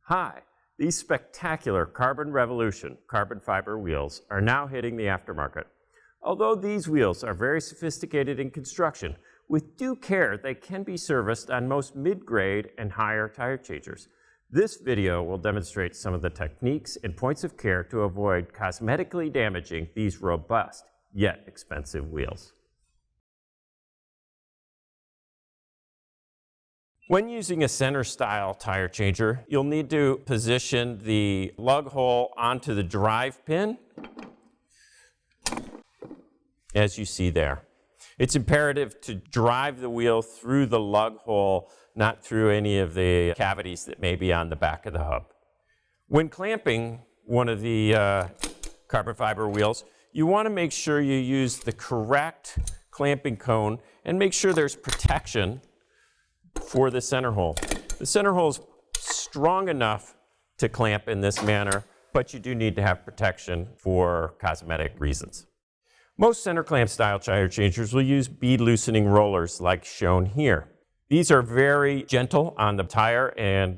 Hi, these spectacular Carbon Revolution carbon fiber wheels are now hitting the aftermarket. Although these wheels are very sophisticated in construction, with due care they can be serviced on most mid-grade and higher tire changers. This video will demonstrate some of the techniques and points of care to avoid cosmetically damaging these robust yet expensive wheels. When using a center style tire changer, you'll need to position the lug hole onto the drive pin, as you see there. It's imperative to drive the wheel through the lug hole, not through any of the cavities that may be on the back of the hub. When clamping one of the carbon fiber wheels, you want to make sure you use the correct clamping cone and make sure there's protection for the center hole. The center hole is strong enough to clamp in this manner, but you do need to have protection for cosmetic reasons. Most center clamp style tire changers will use bead loosening rollers like shown here. These are very gentle on the tire and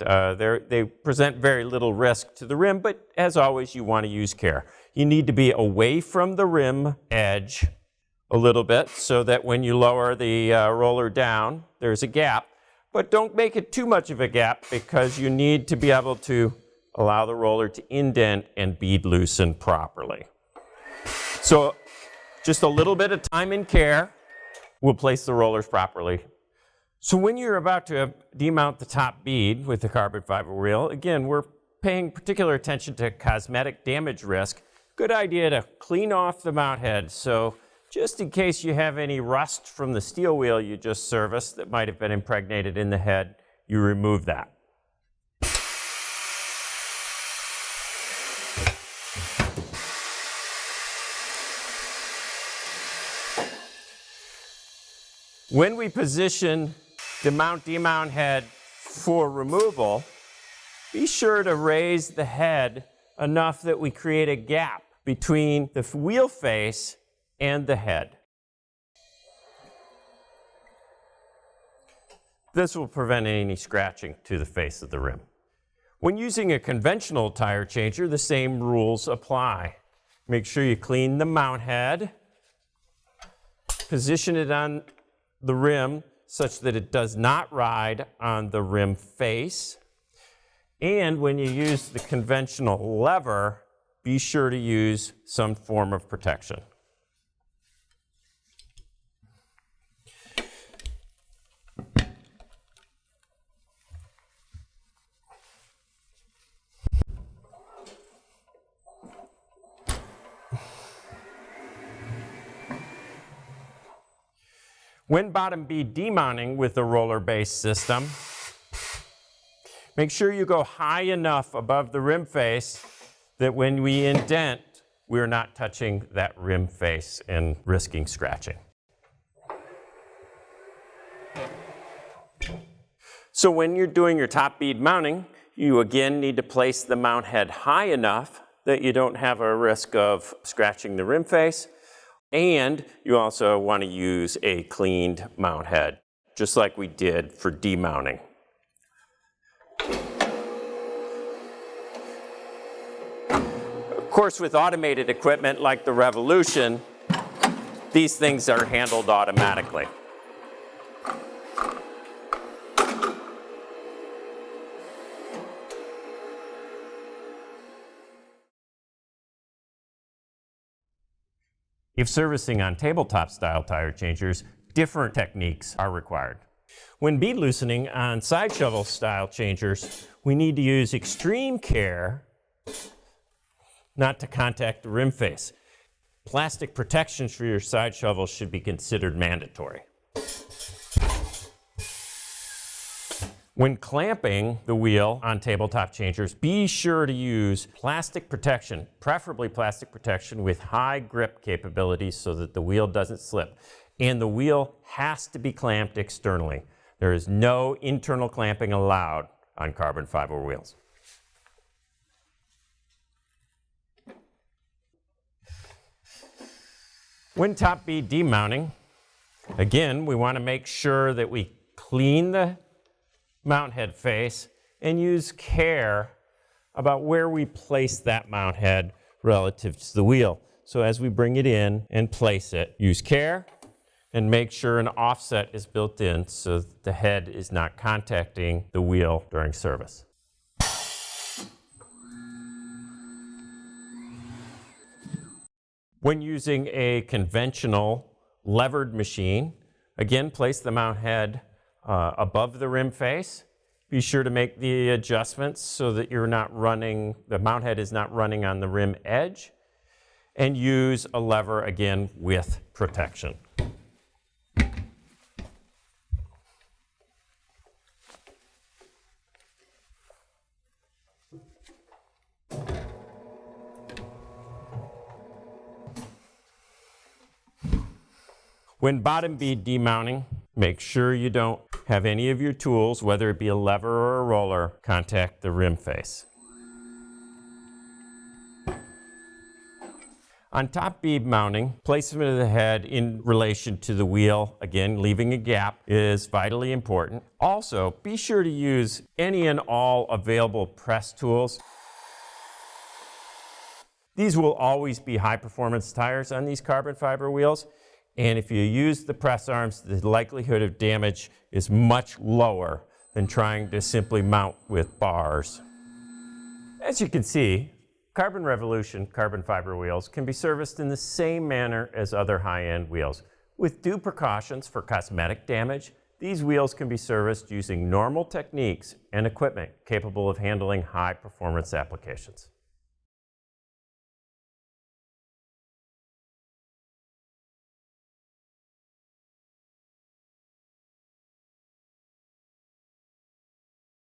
they present very little risk to the rim, but as always you want to use care. You need to be away from the rim edge a little bit so that when you lower the roller down, there's a gap. But don't make it too much of a gap because you need to be able to allow the roller to indent and bead loosen properly. So just a little bit of time and care will place the rollers properly. So when you're about to demount the top bead with the carbon fiber wheel, again, we're paying particular attention to cosmetic damage risk. Good idea to clean off the mount head. So just in case you have any rust from the steel wheel you just serviced that might have been impregnated in the head, you remove that. When we position the mount-demount head for removal, be sure to raise the head enough that we create a gap between the wheel face and the head. This will prevent any scratching to the face of the rim. When using a conventional tire changer, the same rules apply. Make sure you clean the mount head, position it on the rim such that it does not ride on the rim face, and when you use the conventional lever, be sure to use some form of protection. When bottom bead demounting with the roller-based system, make sure you go high enough above the rim face that when we indent, we're not touching that rim face and risking scratching. So when you're doing your top bead mounting, you again need to place the mount head high enough that you don't have a risk of scratching the rim face. And you also want to use a cleaned mount head, just like we did for demounting. Of course, with automated equipment like the Revolution, these things are handled automatically. If servicing on tabletop style tire changers, different techniques are required. When bead loosening on side shovel style changers, we need to use extreme care not to contact the rim face. Plastic protections for your side shovel should be considered mandatory. When clamping the wheel on tabletop changers, be sure to use plastic protection, preferably plastic protection with high grip capabilities so that the wheel doesn't slip. And the wheel has to be clamped externally. There is no internal clamping allowed on carbon fiber wheels. When top bead demounting, again, we want to make sure that we clean the mount head face and use care about where we place that mount head relative to the wheel. So as we bring it in and place it, use care and make sure an offset is built in so that the head is not contacting the wheel during service. When using a conventional levered machine, again, place the mount head above the rim face. Be sure to make the adjustments so that the mount head is not running on the rim edge, and use a lever again with protection. When bottom bead demounting, make sure you don't have any of your tools, whether it be a lever or a roller, contact the rim face. On top bead mounting, placement of the head in relation to the wheel, again, leaving a gap, is vitally important. Also, be sure to use any and all available press tools. These will always be high-performance tires on these carbon fiber wheels, and if you use the press arms, the likelihood of damage is much lower than trying to simply mount with bars. As you can see, Carbon Revolution carbon fiber wheels can be serviced in the same manner as other high-end wheels. With due precautions for cosmetic damage, these wheels can be serviced using normal techniques and equipment capable of handling high-performance applications.